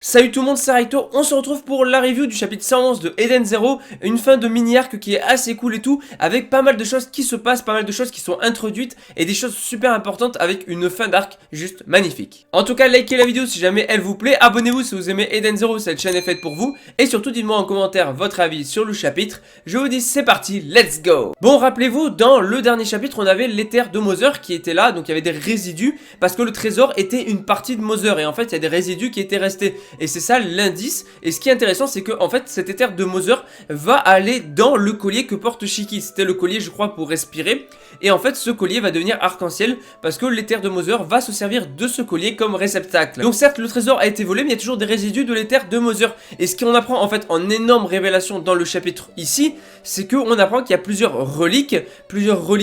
Salut tout le monde, c'est Raito, on se retrouve pour la review du chapitre 111 de Eden Zero, une fin de mini-arc qui est assez cool et tout, avec pas mal de choses qui se passent, pas mal de choses qui sont introduites, et des choses super importantes avec une fin d'arc juste magnifique. En tout cas, likez la vidéo si jamais elle vous plaît, abonnez-vous si vous aimez Eden Zero, cette chaîne est faite pour vous, et surtout dites-moi en commentaire votre avis sur le chapitre. Je vous dis c'est parti, let's go. Bon, rappelez-vous, dans le dernier chapitre, on avait l'éther de Mother qui était là, donc il y avait des résidus, parce que le trésor était une partie de Mother, et en fait il y a des résidus qui étaient restés. Et c'est ça l'indice. Et ce qui est intéressant, c'est que en fait cet éther de Mother va aller dans le collier que porte Shiki. C'était le collier, je crois, pour respirer. Et en fait ce collier va devenir arc-en-ciel parce que l'éther de Mother va se servir de ce collier comme réceptacle. Donc certes le trésor a été volé, mais il y a toujours des résidus de l'éther de Mother. Et ce qu'on apprend en fait en énorme révélation dans le chapitre ici, c'est qu'on apprend qu'il y a plusieurs reliques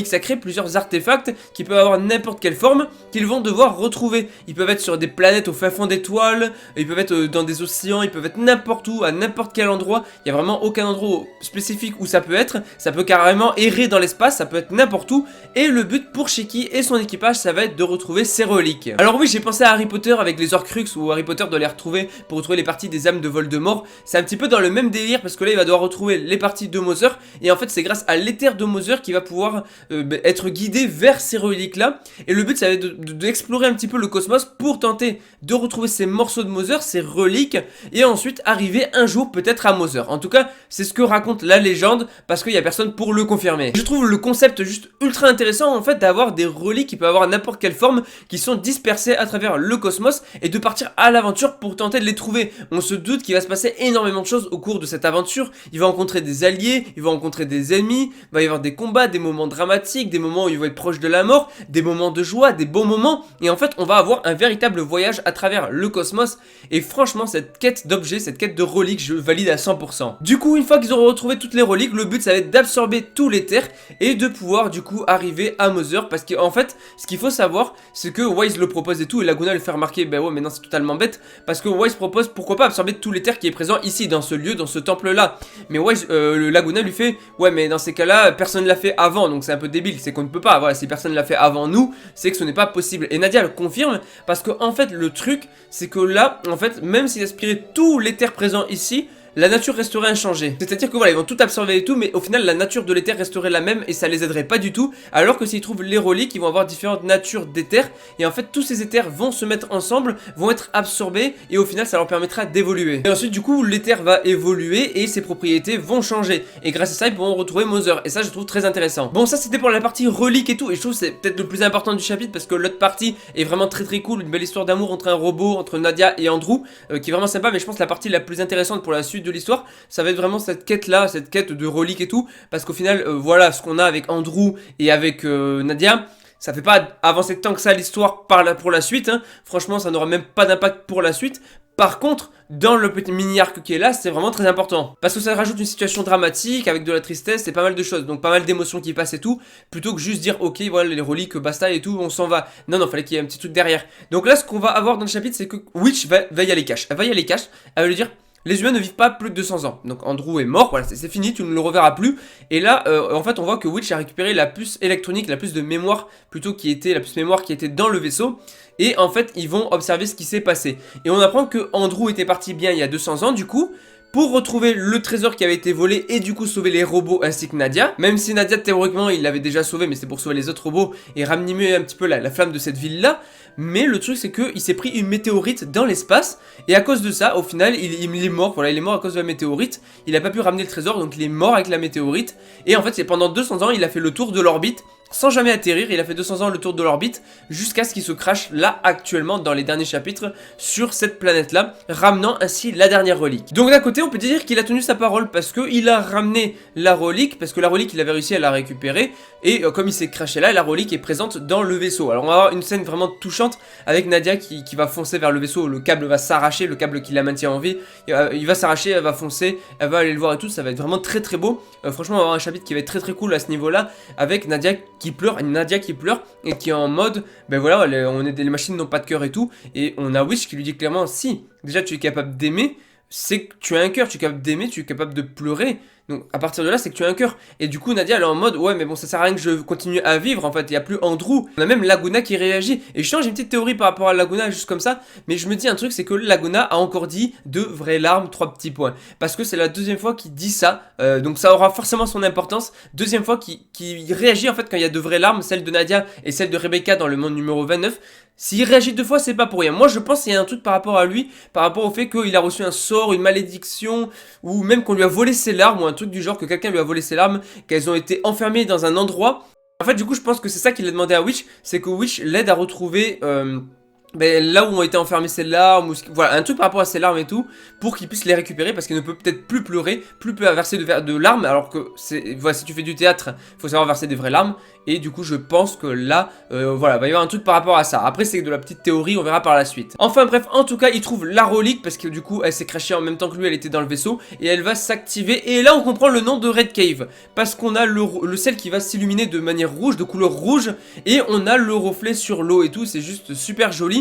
sacrées, plusieurs artefacts qui peuvent avoir n'importe quelle forme qu'ils vont devoir retrouver. Ils peuvent être sur des planètes au fin fond d'étoiles, ils peuvent être dans des océans, ils peuvent être n'importe où, à n'importe quel endroit. Il n'y a vraiment aucun endroit spécifique où ça peut être. Ça peut carrément errer dans l'espace, ça peut être n'importe où. Et le but pour Shiki et son équipage, ça va être de retrouver ces reliques. Alors oui, j'ai pensé à Harry Potter avec les Horcruxes, où Harry Potter doit les retrouver pour retrouver les parties des âmes de Voldemort. C'est un petit peu dans le même délire parce que là il va devoir retrouver les parties de Mother. Et en fait c'est grâce à l'éther de Mother qu'il va pouvoir être guidé vers ces reliques là. Et le but ça va être d'explorer un petit peu le cosmos pour tenter de retrouver ces morceaux de Mother, ces reliques, et ensuite arriver un jour peut-être à Mother. En tout cas c'est ce que raconte la légende parce qu'il n'y a personne pour le confirmer. Je trouve le concept juste ultra intéressant en fait d'avoir des reliques qui peuvent avoir n'importe quelle forme qui sont dispersées à travers le cosmos et de partir à l'aventure pour tenter de les trouver. On se doute qu'il va se passer énormément de choses au cours de cette aventure. Il va rencontrer des alliés, il va rencontrer des ennemis, il va y avoir des combats, des moments dramatiques, des moments où il va être proche de la mort, des moments de joie, des bons moments, et en fait on va avoir un véritable voyage à travers le cosmos. Et franchement cette quête d'objets, cette quête de reliques, je valide à 100%. Du coup une fois qu'ils auront retrouvé toutes les reliques, le but ça va être d'absorber tout l'éther et de pouvoir du coup arriver à Mother, parce qu'en fait ce qu'il faut savoir c'est que Wise le propose et tout, et Laguna lui fait remarquer bah ouais mais non c'est totalement bête, parce que Wise propose pourquoi pas absorber tout l'éther qui est présent ici dans ce lieu, dans ce temple là. Mais Wise, Laguna lui fait ouais mais dans ces cas là personne l'a fait avant, donc c'est un peu débile, c'est qu'on ne peut pas, voilà, si personne l'a fait avant nous c'est que ce n'est pas possible. Et Nadia le confirme parce que en fait le truc c'est que là en fait même s'il aspirait tout l'éther présent ici, la nature resterait inchangée. C'est-à-dire que voilà, ils vont tout absorber et tout, mais au final, la nature de l'éther resterait la même et ça les aiderait pas du tout. Alors que s'ils trouvent les reliques, ils vont avoir différentes natures d'éther. Et en fait, tous ces éthers vont se mettre ensemble, vont être absorbés et au final, ça leur permettra d'évoluer. Et ensuite, du coup, l'éther va évoluer et ses propriétés vont changer. Et grâce à ça, ils pourront retrouver Mother. Et ça, je trouve très intéressant. Bon, ça, c'était pour la partie relique et tout. Et je trouve que c'est peut-être le plus important du chapitre parce que l'autre partie est vraiment très très cool. Une belle histoire d'amour entre un robot, entre Nadia et Andrew, qui est vraiment sympa. Mais je pense que la partie la plus intéressante pour la suite de l'histoire, ça va être vraiment cette quête là, cette quête de reliques et tout, parce qu'au final voilà ce qu'on a avec Andrew et avec Nadia, ça fait pas avancer tant que ça l'histoire pour la suite, hein. Franchement ça n'aura même pas d'impact pour la suite. Par contre, dans le petit mini-arc qui est là, c'est vraiment très important. Parce que ça rajoute une situation dramatique, avec de la tristesse et pas mal de choses. Donc pas mal d'émotions qui passent et tout. Plutôt que juste dire, ok, voilà, les reliques, basta et tout, on s'en va. Non, non, fallait qu'il y ait un petit truc derrière. Donc là, ce qu'on va avoir dans le chapitre, c'est que Witch va y aller cash. Elle va y aller cash. Elle va lui dire, les humains ne vivent pas plus de 200 ans. Donc Andrew est mort, voilà, c'est fini, tu ne le reverras plus. Et là, en fait, on voit que Witch a récupéré la puce électronique, la puce de mémoire, plutôt qui était la puce mémoire qui était dans le vaisseau. Et en fait, ils vont observer ce qui s'est passé. Et on apprend que Andrew était parti bien il y a 200 ans, du coup, pour retrouver le trésor qui avait été volé et du coup sauver les robots ainsi que Nadia. Même si Nadia théoriquement il l'avait déjà sauvé, mais c'est pour sauver les autres robots et ramener un petit peu la flamme de cette ville là. Mais le truc c'est qu'il s'est pris une météorite dans l'espace et à cause de ça au final il est mort, voilà, il est mort à cause de la météorite. Il a pas pu ramener le trésor donc il est mort avec la météorite. Et en fait c'est pendant 200 ans il a fait le tour de l'orbite sans jamais atterrir, il a fait 200 ans le tour de l'orbite jusqu'à ce qu'il se crache là actuellement dans les derniers chapitres sur cette planète là, ramenant ainsi la dernière relique. Donc d'un côté on peut dire qu'il a tenu sa parole parce qu'il a ramené la relique, parce que la relique il avait réussi à la récupérer et comme il s'est craché là, la relique est présente dans le vaisseau. Alors on va avoir une scène vraiment touchante avec Nadia qui va foncer vers le vaisseau, le câble va s'arracher, le câble qui la maintient en vie, il va s'arracher, elle va foncer, elle va aller le voir et tout, ça va être vraiment très très beau. Franchement on va avoir un chapitre qui va être très très cool à ce niveau là, avec Nadia qui pleure, Nadia qui pleure et qui est en mode ben voilà, on est des machines n'ont pas de cœur et tout, et on a Wish qui lui dit clairement si déjà tu es capable d'aimer, c'est que tu as un cœur, tu es capable d'aimer, tu es capable de pleurer. Donc à partir de là, c'est que tu as un cœur. Et du coup, Nadia, elle est en mode, ouais, mais bon, ça sert à rien que je continue à vivre, en fait, il n'y a plus Andrew. On a même Laguna qui réagit. Et je change une petite théorie par rapport à Laguna, juste comme ça, mais je me dis un truc, c'est que Laguna a encore dit 2 vraies larmes, 3 petits points. Parce que c'est la deuxième fois qu'il dit ça, donc ça aura forcément son importance. Deuxième fois qu'il réagit, en fait, quand il y a 2 vraies larmes, celle de Nadia et celle de Rebecca dans le monde numéro 29. S'il réagit 2 fois, c'est pas pour rien. Moi, je pense qu'il y a un truc par rapport à lui, par rapport au fait qu'il a reçu un sort, une malédiction, ou même qu'on lui a volé ses larmes, ou un truc du genre, que quelqu'un lui a volé ses larmes, qu'elles ont été enfermées dans un endroit. En fait, du coup, je pense que c'est ça qu'il a demandé à Witch, c'est que Witch l'aide à retrouver là où ont été enfermées ses larmes, ou voilà, un truc par rapport à ses larmes et tout, pour qu'il puisse les récupérer, parce qu'il ne peut peut-être plus pleurer, plus peut verser de larmes, alors que voilà, si tu fais du théâtre, il faut savoir verser des vraies larmes, et du coup je pense que là, voilà, il va y avoir un truc par rapport à ça. Après c'est de la petite théorie, on verra par la suite. Enfin bref, en tout cas, il trouve la relique, parce que du coup elle s'est crashée en même temps que lui, elle était dans le vaisseau, et elle va s'activer, et là on comprend le nom de Red Cave, parce qu'on a le sel qui va s'illuminer de manière rouge, de couleur rouge, et on a le reflet sur l'eau et tout, c'est juste super joli.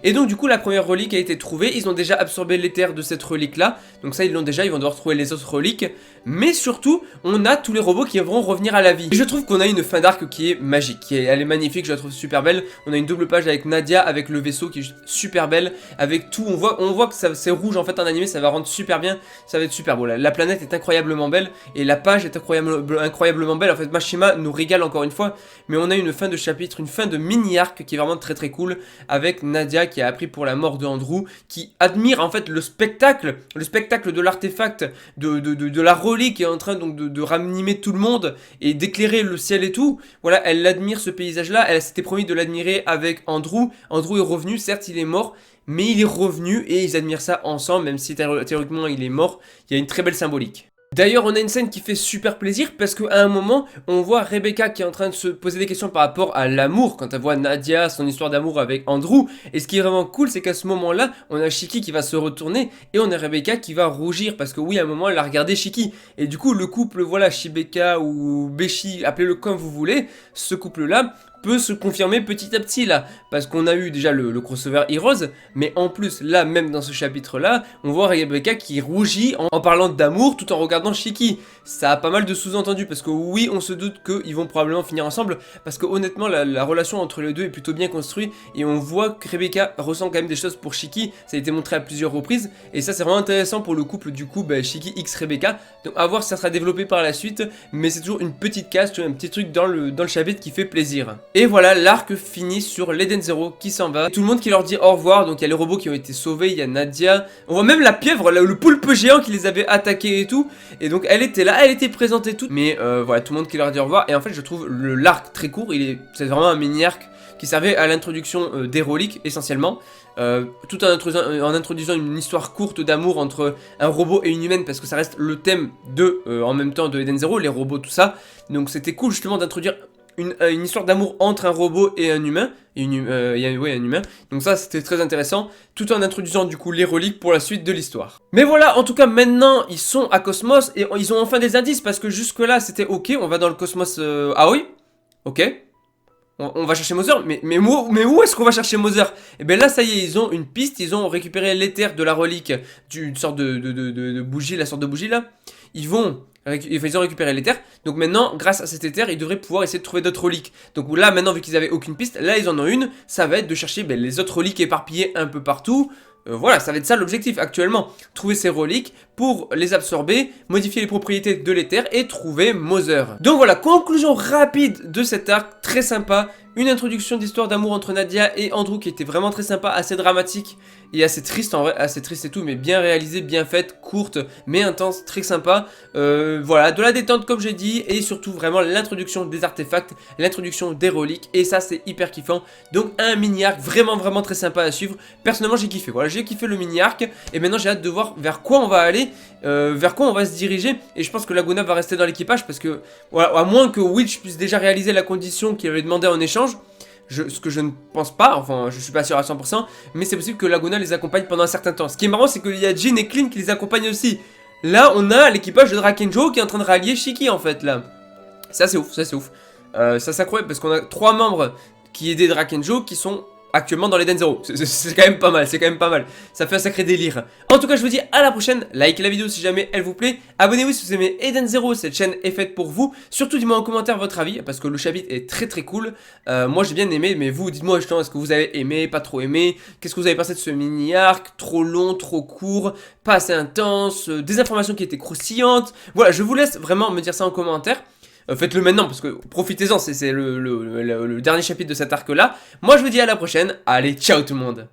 Et donc du coup la première relique a été trouvée, ils ont déjà absorbé l'éther de cette relique là, donc ça ils l'ont déjà, ils vont devoir trouver les autres reliques, mais surtout on a tous les robots qui vont revenir à la vie. Et je trouve qu'on a une fin d'arc qui est magique, elle est magnifique, je la trouve super belle. On a une double page avec Nadia, avec le vaisseau qui est super belle, avec tout, on voit que c'est rouge en fait en animé, ça va rendre super bien, ça va être super beau. La planète est incroyablement belle, et la page est incroyablement belle, en fait Mashima nous régale encore une fois, mais on a une fin de chapitre, une fin de mini-arc qui est vraiment très très cool, avec Nadia qui a appris pour la mort de Andrew, qui admire en fait le spectacle de l'artefact, de la relique qui est en train donc de ranimer tout le monde et d'éclairer le ciel et tout. Voilà, elle admire ce paysage là, elle s'était promis de l'admirer avec Andrew. Andrew est revenu, certes il est mort, mais il est revenu et ils admirent ça ensemble, même si théoriquement il est mort. Il y a une très belle symbolique. D'ailleurs, on a une scène qui fait super plaisir parce qu'à un moment, on voit Rebecca qui est en train de se poser des questions par rapport à l'amour, quand elle voit Nadia, son histoire d'amour avec Andrew. Et ce qui est vraiment cool, c'est qu'à ce moment-là, on a Shiki qui va se retourner et on a Rebecca qui va rougir parce que oui, à un moment, elle a regardé Shiki. Et du coup, le couple, voilà, Shibeka ou Beshi, appelez-le comme vous voulez, ce couple-là peut se confirmer petit à petit là, parce qu'on a eu déjà le crossover Heroes, mais en plus là même dans ce chapitre là, on voit Rebecca qui rougit en parlant d'amour tout en regardant Shiki. Ça a pas mal de sous-entendus parce que oui, on se doute qu'ils vont probablement finir ensemble, parce que honnêtement la relation entre les deux est plutôt bien construite et on voit que Rebecca ressent quand même des choses pour Shiki, ça a été montré à plusieurs reprises et ça c'est vraiment intéressant pour le couple du coup Shiki x Rebecca. Donc à voir si ça sera développé par la suite, mais c'est toujours une petite case, tu vois, un petit truc dans le chapitre qui fait plaisir. Et voilà, l'arc finit sur l'Eden Zero qui s'en va. Tout le monde qui leur dit au revoir, donc il y a les robots qui ont été sauvés, il y a Nadia. On voit même la pieuvre, le poulpe géant qui les avait attaqués et tout. Et donc elle était là, elle était présente et tout. Mais voilà, tout le monde qui leur dit au revoir. Et en fait, je trouve l'arc très court, c'est vraiment un mini-arc qui servait à l'introduction des reliques essentiellement. Tout en introduisant une histoire courte d'amour entre un robot et une humaine, parce que ça reste le thème en même temps de Eden Zero, les robots, tout ça. Donc c'était cool justement d'introduire une histoire d'amour entre un robot et un humain, un humain, donc ça c'était très intéressant, tout en introduisant du coup les reliques pour la suite de l'histoire. Mais voilà, en tout cas maintenant ils sont à Cosmos et ils ont enfin des indices, parce que jusque là c'était ok, on va dans le Cosmos Aoi, ok. On va chercher Mother, mais où est-ce qu'on va chercher Mother? Et bien là, ça y est, ils ont une piste, ils ont récupéré l'éther de la relique, d'une sorte de bougie, la sorte de bougie là. Ils ont récupéré l'éther, donc maintenant, grâce à cet éther, ils devraient pouvoir essayer de trouver d'autres reliques. Donc là, maintenant, vu qu'ils avaient aucune piste, là, ils en ont une, ça va être de chercher les autres reliques éparpillées un peu partout. Voilà, ça va être ça l'objectif actuellement. Trouver ces reliques pour les absorber, modifier les propriétés de l'éther et trouver Mother. Donc voilà, conclusion rapide de cet arc, très sympa. Une introduction d'histoire d'amour entre Nadia et Andrew qui était vraiment très sympa, assez dramatique et assez triste en vrai, assez triste et tout, mais bien réalisée, bien faite, courte, mais intense, très sympa. Voilà, de la détente comme j'ai dit, et surtout vraiment l'introduction des artefacts, l'introduction des reliques, et ça c'est hyper kiffant. Donc un mini-arc vraiment très sympa à suivre. Personnellement j'ai kiffé, voilà, j'ai kiffé le mini-arc, et maintenant j'ai hâte de voir vers quoi on va aller, vers quoi on va se diriger, et je pense que Laguna va rester dans l'équipage, parce que, voilà, à moins que Witch puisse déjà réaliser la condition qu'il avait demandé en échange, ce que je ne pense pas, enfin je suis pas sûr à 100%, mais c'est possible que Laguna les accompagne pendant un certain temps. Ce qui est marrant, c'est qu'il y a Jin et Clint qui les accompagnent aussi. Là on a l'équipage de Drakenjo qui est en train de rallier Shiki en fait là. Ça c'est ouf, ça c'est ouf. Ça c'est incroyable parce qu'on a 3 membres qui aidaient Drakenjo qui sont actuellement dans l'Eden Zero. C'est quand même pas mal, c'est quand même pas mal. Ça fait un sacré délire. En tout cas, je vous dis à la prochaine. Likez la vidéo si jamais elle vous plaît. Abonnez-vous si vous aimez Eden Zero, cette chaîne est faite pour vous. Surtout, dites-moi en commentaire votre avis parce que le chapitre est très très cool. Moi, j'ai bien aimé, mais vous, dites-moi justement, est-ce que vous avez aimé, pas trop aimé? Qu'est-ce que vous avez pensé de ce mini-arc? Trop long, trop court, pas assez intense, des informations qui étaient croustillantes. Voilà, je vous laisse vraiment me dire ça en commentaire. Faites-le maintenant parce que profitez-en, c'est le dernier chapitre de cet arc là. Moi je vous dis à la prochaine, allez ciao tout le monde.